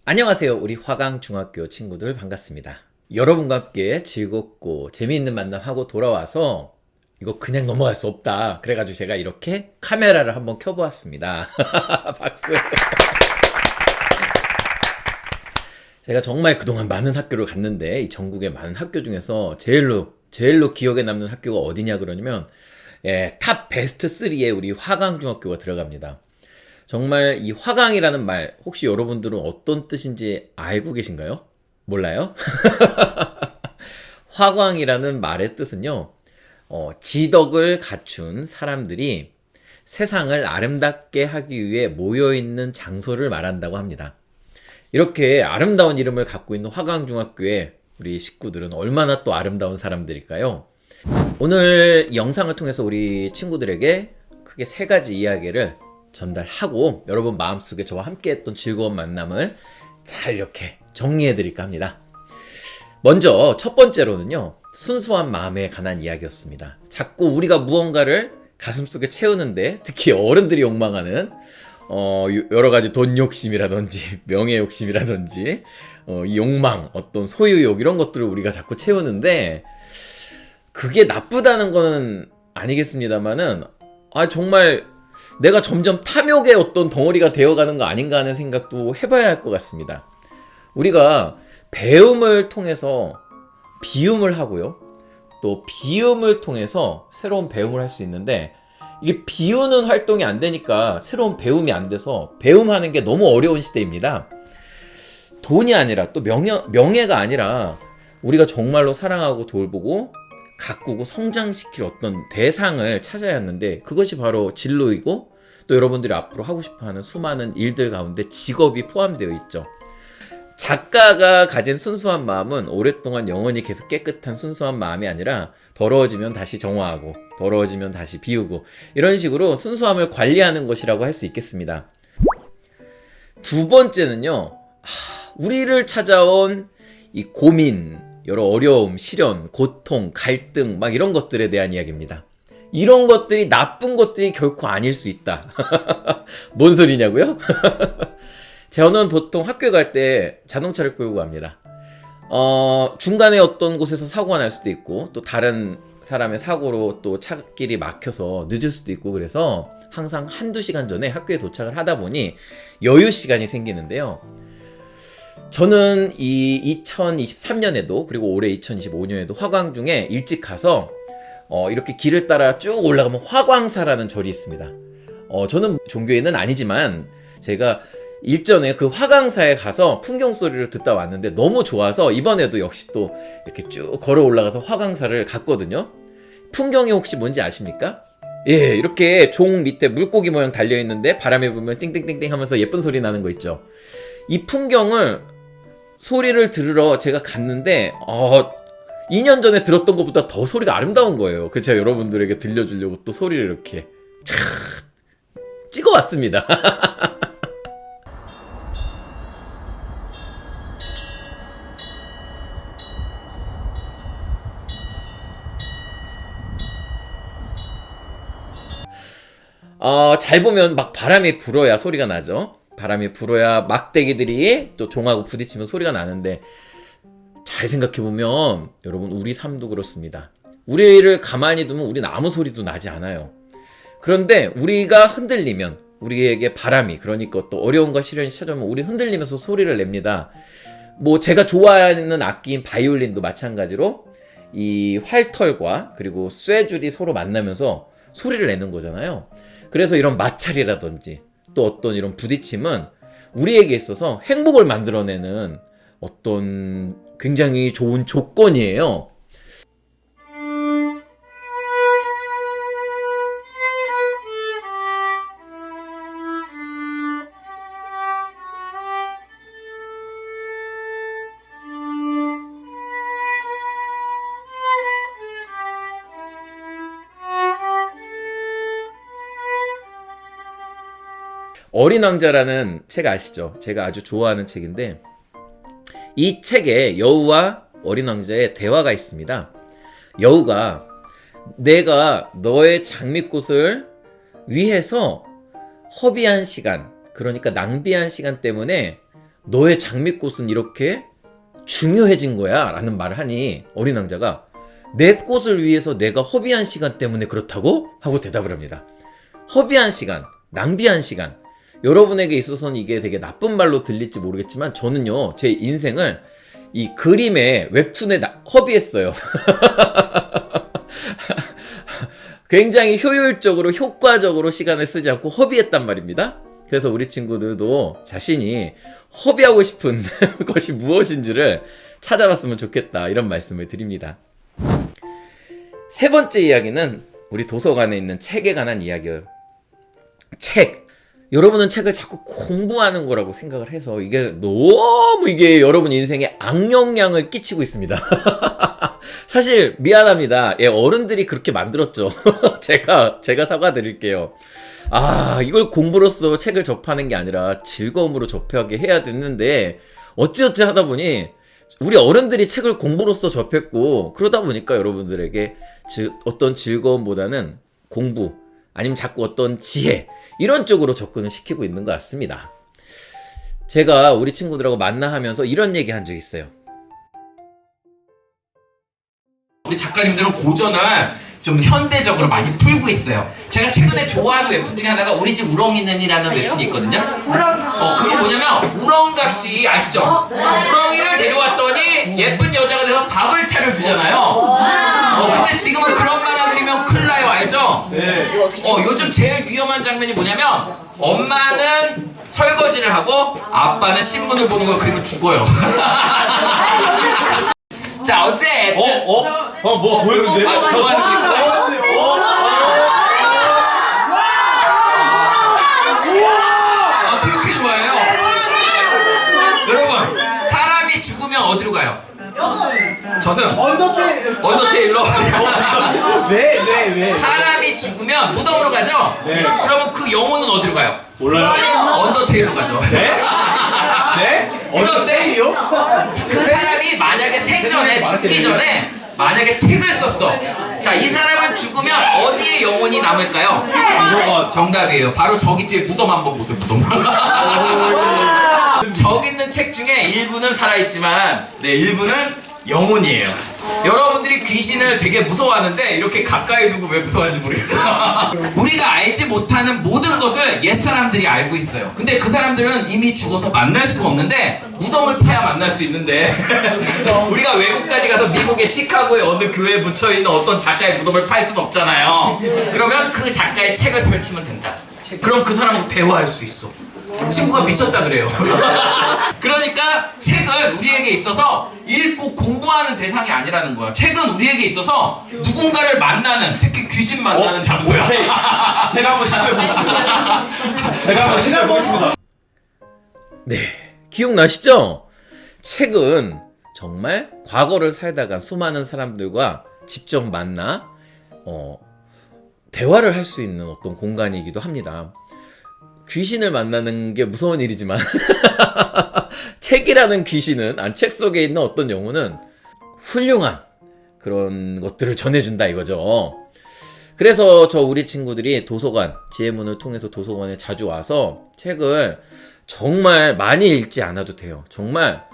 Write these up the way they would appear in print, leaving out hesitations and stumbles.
안녕하세요. 우리 화강중학교 친구들 반갑습니다. 여러분과 함께 즐겁고 재미있는 만남하고 돌아와서 이거 그냥 넘어갈 수 없다. 그래가지고 제가 이렇게 카메라를 한번 켜보았습니다. 박수. 제가 정말 그동안 많은 학교를 갔는데 이 전국의 많은 학교 중에서 제일로 기억에 남는 학교가 어디냐 그러냐면 탑 베스트 3에 우리 화강중학교가 들어갑니다. 정말 이 화강이라는 말 혹시 여러분들은 어떤 뜻인지 알고 계신가요? 몰라요? 화광이라는 말의 뜻은요, 지덕을 갖춘 사람들이 세상을 아름답게 하기 위해 모여있는 장소를 말한다고 합니다. 이렇게 아름다운 이름을 갖고 있는 화광중학교의 우리 식구들은 얼마나 또 아름다운 사람들일까요? 오늘 이 영상을 통해서 우리 친구들에게 크게 세 가지 이야기를 전달하고 여러분 마음속에 저와 함께 했던 즐거운 만남을 잘 이렇게 정리해 드릴까 합니다. 먼저 첫 번째로는요, 순수한 마음에 관한 이야기였습니다. 자꾸 우리가 무언가를 가슴속에 채우는데 특히 어른들이 욕망하는 여러 가지 돈 욕심이라든지 명예 욕심이라든지 이 욕망, 어떤 소유욕 이런 것들을 우리가 자꾸 채우는데 그게 나쁘다는 건 아니겠습니다만은 정말 내가 점점 탐욕의 어떤 덩어리가 되어가는 거 아닌가 하는 생각도 해봐야 할 것 같습니다. 우리가 배움을 통해서 비움을 하고요. 또 비움을 통해서 새로운 배움을 할 수 있는데 이게 비우는 활동이 안 되니까 새로운 배움이 안 돼서 배움하는 게 너무 어려운 시대입니다. 돈이 아니라 또 명예가 아니라 우리가 정말로 사랑하고 돌보고 가꾸고 성장시킬 어떤 대상을 찾아야 하는데 그것이 바로 진로이고 또 여러분들이 앞으로 하고 싶어하는 수많은 일들 가운데 직업이 포함되어 있죠. 작가가 가진 순수한 마음은 오랫동안 영원히 계속 깨끗한 순수한 마음이 아니라 더러워지면 다시 정화하고 더러워지면 다시 비우고 이런 식으로 순수함을 관리하는 것이라고 할 수 있겠습니다. 두 번째는요, 우리를 찾아온 이 고민, 여러 어려움, 시련, 고통, 갈등 막 이런 것들에 대한 이야기입니다. 이런 것들이 나쁜 것들이 결코 아닐 수 있다. 뭔 소리냐고요? 저는 보통 학교에 갈 때 자동차를 끌고 갑니다. 중간에 어떤 곳에서 사고가 날 수도 있고 또 다른 사람의 사고로 또 차길이 막혀서 늦을 수도 있고 그래서 항상 한두 시간 전에 학교에 도착을 하다 보니 여유 시간이 생기는데요. 저는 이 2023년에도 그리고 올해 2025년에도 화광중에 일찍 가서 이렇게 길을 따라 쭉 올라가면 화광사라는 절이 있습니다. 저는 종교인은 아니지만 제가 일전에 그 화광사에 가서 풍경 소리를 듣다 왔는데 너무 좋아서 이번에도 역시 또 이렇게 쭉 걸어 올라가서 화광사를 갔거든요. 풍경이 혹시 뭔지 아십니까? 예, 이렇게 종 밑에 물고기 모양 달려있는데 바람에 불면 띵띵띵띵 하면서 예쁜 소리 나는 거 있죠. 이 풍경을 소리를 들으러 제가 갔는데 2년 전에 들었던 것보다 더 소리가 아름다운 거예요. 그래서 제가 여러분들에게 들려주려고 또 소리를 이렇게 찍어왔습니다. 잘 보면 막 바람이 불어야 소리가 나죠. 바람이 불어야 막대기들이 또 종하고 부딪히면 소리가 나는데 잘 생각해보면 여러분 우리 삶도 그렇습니다. 우리를 가만히 두면 우리는 아무 소리도 나지 않아요. 그런데 우리가 흔들리면 우리에게 바람이 그러니까 또 어려움과 시련이 찾아오면 우리 흔들리면서 소리를 냅니다. 뭐 제가 좋아하는 악기인 바이올린도 마찬가지로 이 활털과 그리고 쇠줄이 서로 만나면서 소리를 내는 거잖아요. 그래서 이런 마찰이라든지 또 어떤 이런 부딪힘은 우리에게 있어서 행복을 만들어내는 어떤 굉장히 좋은 조건이에요. 어린 왕자라는 책 아시죠? 제가 아주 좋아하는 책인데 이 책에 여우와 어린 왕자의 대화가 있습니다. 여우가 내가 너의 장미꽃을 위해서 허비한 시간, 그러니까 낭비한 시간 때문에 너의 장미꽃은 이렇게 중요해진 거야 라는 말을 하니 어린 왕자가 내 꽃을 위해서 내가 허비한 시간 때문에 그렇다고? 하고 대답을 합니다. 허비한 시간, 낭비한 시간. 여러분에게 있어서는 이게 되게 나쁜 말로 들릴지 모르겠지만 저는요 제 인생을 이 그림에 웹툰에 허비했어요. 굉장히 효율적으로 효과적으로 시간을 쓰지 않고 허비했단 말입니다. 그래서 우리 친구들도 자신이 허비하고 싶은 것이 무엇인지를 찾아봤으면 좋겠다 이런 말씀을 드립니다. 세 번째 이야기는 우리 도서관에 있는 책에 관한 이야기예요. 책. 여러분은 책을 자꾸 공부하는 거라고 생각을 해서 이게 너무 여러분 인생에 악영향을 끼치고 있습니다. 사실 미안합니다. 예, 어른들이 그렇게 만들었죠. 제가 사과드릴게요. 이걸 공부로서 책을 접하는 게 아니라 즐거움으로 접하게 해야 됐는데 어찌어찌 하다 보니 우리 어른들이 책을 공부로서 접했고 그러다 보니까 여러분들에게 어떤 즐거움보다는 공부 아니면 자꾸 어떤 지혜 이런 쪽으로 접근을 시키고 있는 것 같습니다. 제가 우리 친구들하고 만나하면서 이런 얘기 한 적이 있어요. 우리 작가님들은 고전을 좀 현대적으로 많이 풀고 있어요. 제가 최근에 좋아하는 웹툰 중에 하나가 우리 집 우렁이는이라는 웹툰이 있거든요. 그게 뭐냐면 우렁각시 아시죠? 우렁이를 데려왔더니 예쁜 여자가 돼서 밥을 차려주잖아요. 근데 지금은 그런 만화 그리면 큰일 나요, 알죠? 요즘 제일 위험한 장면이 뭐냐면 엄마는 설거지를 하고 아빠는 신문을 보는 걸 그리면 죽어요. 자, 어쨌든 뭐 보였는데? 좋아하는 게 있구나. 그렇게 좋아해요. 여러분, 사람이 죽으면 어디로 가요? 저승. 언더테일로. 왜? 사람이 죽으면 무덤으로 가죠? 네. 그러면 그 영혼은 어디로 가요? 몰라요. 언더테일로 가죠. 네? 그런데 그 사람이 만약에 생전에 죽기 전에 만약에 책을 썼어. 자, 이 사람은 죽으면 어디에 영혼이 남을까요? 정답이에요. 바로 저기 뒤에 무덤 한번 보세요. 무덤. 저기 있는 책 중에 일부는 살아있지만 일부는 영혼이에요. 여러분들이 귀신을 되게 무서워하는데 이렇게 가까이 두고 왜 무서워하는지 모르겠어요. 우리가 알지 못하는 모든 것을 옛사람들이 알고 있어요. 근데 그 사람들은 이미 죽어서 만날 수가 없는데 무덤을 파야 만날 수 있는데 우리가 외국까지 가서 미국의 시카고의 어느 교회에 묻혀있는 어떤 작가의 무덤을 팔 수는 없잖아요. 그러면 그 작가의 책을 펼치면 된다. 그럼 그 사람하고 대화할 수 있어. 친구가 미쳤다 그래요. 그러니까 책은 우리에게 있어서 읽고 공부하는 대상이 아니라는 거야. 책은 우리에게 있어서 누군가를 만나는, 특히 귀신 만나는 장소야. 오케이. 제가 한번 시도해보겠습니다. 네, 기억나시죠? 책은 정말 과거를 살다가 수많은 사람들과 직접 만나 대화를 할 수 있는 어떤 공간이기도 합니다. 귀신을 만나는 게 무서운 일이지만 책이라는 귀신은 책 속에 있는 어떤 영혼은 훌륭한 그런 것들을 전해준다 이거죠. 그래서 우리 친구들이 도서관, 지혜문을 통해서 도서관에 자주 와서 책을 정말 많이 읽지 않아도 돼요. 정말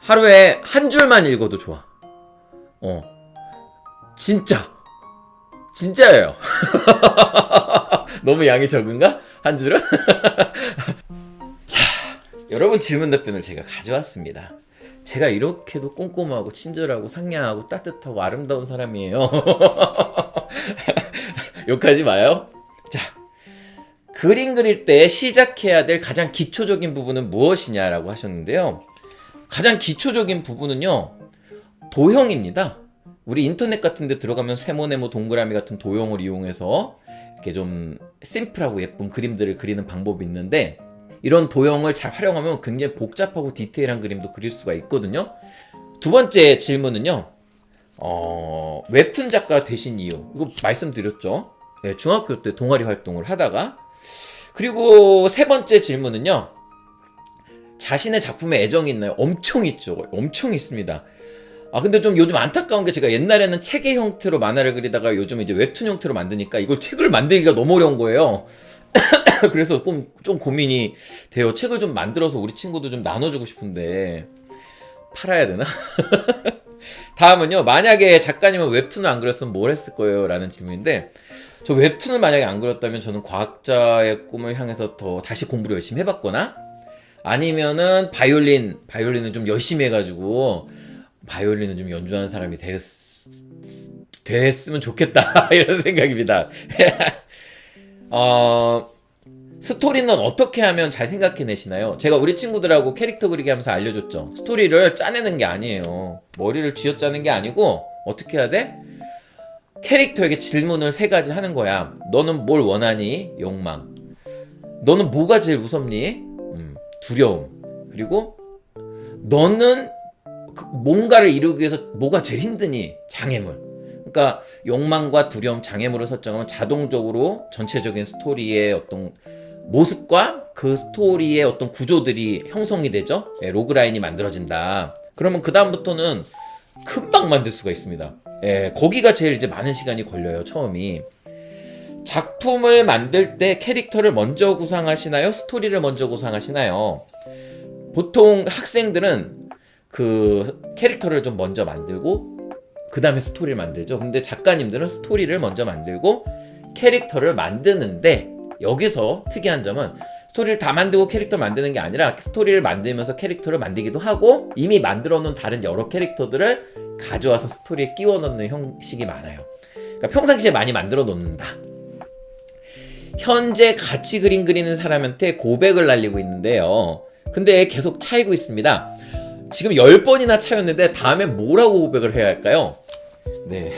하루에 한 줄만 읽어도 좋아. 진짜예요. 너무 양이 적은가? 한 줄은? 자, 여러분 질문 답변을 제가 가져왔습니다. 제가 이렇게도 꼼꼼하고 친절하고 상냥하고 따뜻하고 아름다운 사람이에요. 욕하지 마요. 자, 그림 그릴 때 시작해야 될 가장 기초적인 부분은 무엇이냐라고 하셨는데요. 가장 기초적인 부분은요, 도형입니다. 우리 인터넷 같은 데 들어가면 세모네모 동그라미 같은 도형을 이용해서 이렇게 좀 심플하고 예쁜 그림들을 그리는 방법이 있는데, 이런 도형을 잘 활용하면 굉장히 복잡하고 디테일한 그림도 그릴 수가 있거든요. 두 번째 질문은요, 웹툰 작가 되신 이유, 이거 말씀드렸죠. 네, 중학교 때 동아리 활동을 하다가. 그리고 세 번째 질문은요, 자신의 작품에 애정이 있나요? 엄청 있죠. 엄청 있습니다. 근데 좀 요즘 안타까운 게, 제가 옛날에는 책의 형태로 만화를 그리다가 요즘 이제 웹툰 형태로 만드니까 이걸 책을 만들기가 너무 어려운 거예요. 그래서 좀 고민이 돼요. 책을 좀 만들어서 우리 친구도 좀 나눠주고 싶은데 팔아야 되나? 다음은요. 만약에 작가님은 웹툰을 안 그렸으면 뭘 했을 거예요? 라는 질문인데 저 웹툰을 만약에 안 그렸다면 저는 과학자의 꿈을 향해서 더 다시 공부를 열심히 해봤거나 아니면은 바이올린을 좀 열심히 해가지고 바이올린을 좀 연주하는 사람이 됐으면 좋겠다 이런 생각입니다. 스토리는 어떻게 하면 잘 생각해내시나요? 제가 우리 친구들하고 캐릭터 그리기 하면서 알려줬죠. 스토리를 짜내는 게 아니에요. 머리를 쥐어짜는 게 아니고 어떻게 해야 돼? 캐릭터에게 질문을 3가지 하는 거야. 너는 뭘 원하니? 욕망. 너는 뭐가 제일 무섭니? 두려움. 그리고 너는 뭔가를 이루기 위해서 뭐가 제일 힘드니? 장애물. 그러니까 욕망과 두려움, 장애물을 설정하면 자동적으로 전체적인 스토리의 어떤 모습과 그 스토리의 어떤 구조들이 형성이 되죠. 예, 로그라인이 만들어진다. 그러면 그 다음부터는 금방 만들 수가 있습니다. 예, 거기가 제일 이제 많은 시간이 걸려요. 처음이. 작품을 만들 때 캐릭터를 먼저 구상하시나요? 스토리를 먼저 구상하시나요? 보통 학생들은 그 캐릭터를 좀 먼저 만들고 그 다음에 스토리를 만들죠. 근데 작가님들은 스토리를 먼저 만들고 캐릭터를 만드는데 여기서 특이한 점은 스토리를 다 만들고 캐릭터 만드는 게 아니라 스토리를 만들면서 캐릭터를 만들기도 하고 이미 만들어 놓은 다른 여러 캐릭터들을 가져와서 스토리에 끼워 넣는 형식이 많아요. 그러니까 평상시에 많이 만들어 놓는다. 현재 같이 그림 그리는 사람한테 고백을 날리고 있는데요. 근데 계속 차이고 있습니다. 지금 10번이나 차였는데 다음에 뭐라고 고백을 해야 할까요? 네.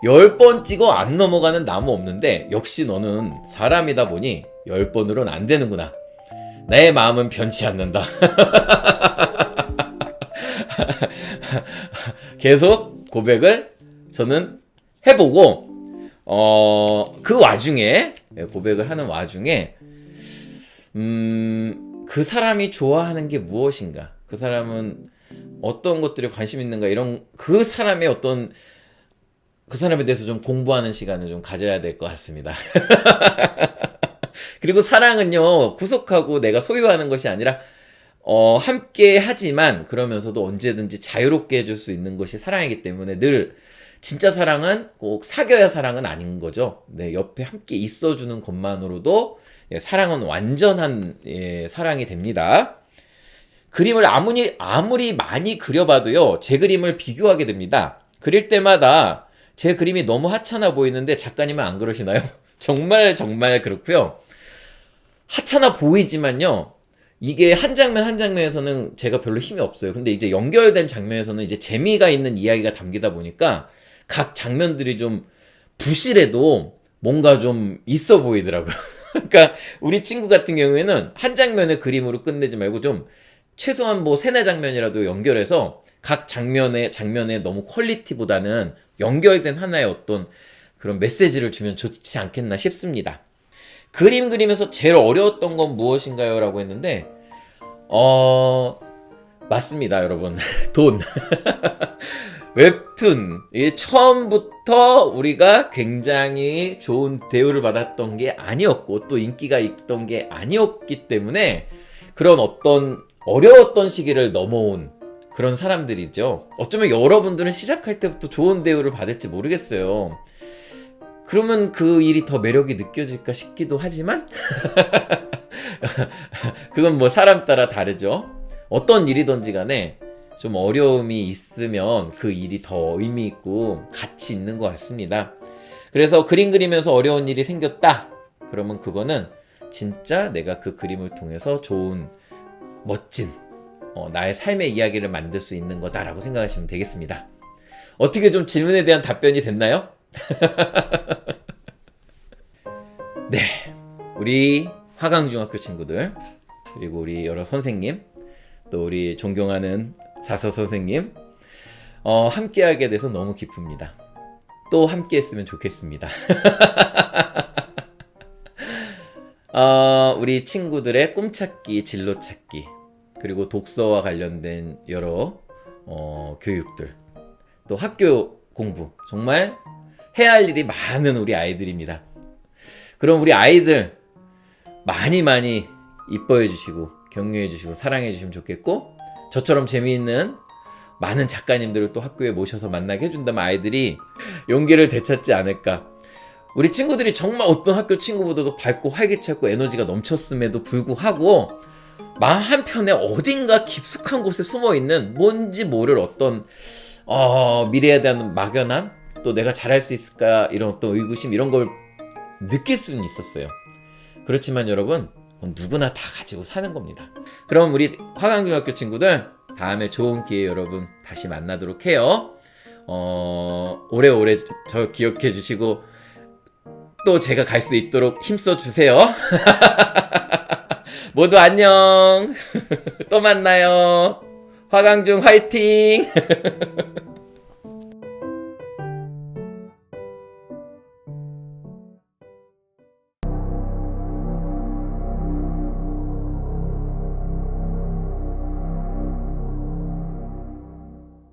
10번 찍어 안 넘어가는 나무 없는데 역시 너는 사람이다 보니 10번으로는 안 되는구나. 내 마음은 변치 않는다. 계속 고백을 저는 해보고 그 와중에 고백을 하는 와중에 그 사람이 좋아하는 게 무엇인가, 그 사람은 어떤 것들에 관심 있는가, 이런 그 사람의 어떤 그 사람에 대해서 좀 공부하는 시간을 좀 가져야 될 것 같습니다. 그리고 사랑은요, 구속하고 내가 소유하는 것이 아니라 함께 하지만 그러면서도 언제든지 자유롭게 해줄 수 있는 것이 사랑이기 때문에 늘 진짜 사랑은 꼭 사귀어야 사랑은 아닌 거죠. 네, 옆에 함께 있어주는 것만으로도 사랑은 완전한 사랑이 됩니다. 그림을 아무리 많이 그려봐도요, 제 그림을 비교하게 됩니다. 그릴 때마다 제 그림이 너무 하찮아 보이는데 작가님은 안 그러시나요? 정말 그렇고요. 하찮아 보이지만요, 이게 한 장면 한 장면에서는 제가 별로 힘이 없어요. 근데 이제 연결된 장면에서는 이제 재미가 있는 이야기가 담기다 보니까 각 장면들이 좀 부실해도 뭔가 좀 있어 보이더라고요. 그러니까 우리 친구 같은 경우에는 한 장면의 그림으로 끝내지 말고 좀 최소한 뭐 3-4장면이라도 연결해서 각 장면에 너무 퀄리티보다는 연결된 하나의 어떤 그런 메시지를 주면 좋지 않겠나 싶습니다. 그림 그리면서 제일 어려웠던 건 무엇인가요? 라고 했는데 맞습니다, 여러분. 돈. 웹툰. 이게 처음부터 우리가 굉장히 좋은 대우를 받았던 게 아니었고 또 인기가 있던 게 아니었기 때문에 그런 어떤 어려웠던 시기를 넘어온 그런 사람들이죠. 어쩌면 여러분들은 시작할 때부터 좋은 대우를 받을지 모르겠어요. 그러면 그 일이 더 매력이 느껴질까 싶기도 하지만 그건 뭐 사람 따라 다르죠. 어떤 일이든지 간에 좀 어려움이 있으면 그 일이 더 의미 있고 가치 있는 것 같습니다. 그래서 그림 그리면서 어려운 일이 생겼다, 그러면 그거는 진짜 내가 그 그림을 통해서 좋은 멋진 나의 삶의 이야기를 만들 수 있는 거다라고 생각하시면 되겠습니다. 어떻게 좀 질문에 대한 답변이 됐나요? 네, 우리 화강중학교 친구들, 그리고 우리 여러 선생님, 또 우리 존경하는 사서 선생님, 함께하게 돼서 너무 기쁩니다. 또 함께했으면 좋겠습니다. 우리 친구들의 꿈찾기, 진로찾기, 그리고 독서와 관련된 여러 교육들, 또 학교 공부, 정말 해야 할 일이 많은 우리 아이들입니다. 그럼 우리 아이들 많이 많이 이뻐해 주시고 격려해 주시고 사랑해 주시면 좋겠고, 저처럼 재미있는 많은 작가님들을 또 학교에 모셔서 만나게 해준다면 아이들이 용기를 되찾지 않을까. 우리 친구들이 정말 어떤 학교 친구보다도 밝고 활기차고 에너지가 넘쳤음에도 불구하고 마음 한편에 어딘가 깊숙한 곳에 숨어있는 뭔지 모를 어떤 미래에 대한 막연함, 또 내가 잘할 수 있을까 이런 어떤 의구심, 이런 걸 느낄 수는 있었어요. 그렇지만 여러분, 누구나 다 가지고 사는 겁니다. 그럼 우리 화강중학교 친구들, 다음에 좋은 기회에 여러분 다시 만나도록 해요. 오래오래 저 기억해 주시고 또 제가 갈 수 있도록 힘써 주세요. 모두 안녕. 또 만나요. 화강중 화이팅.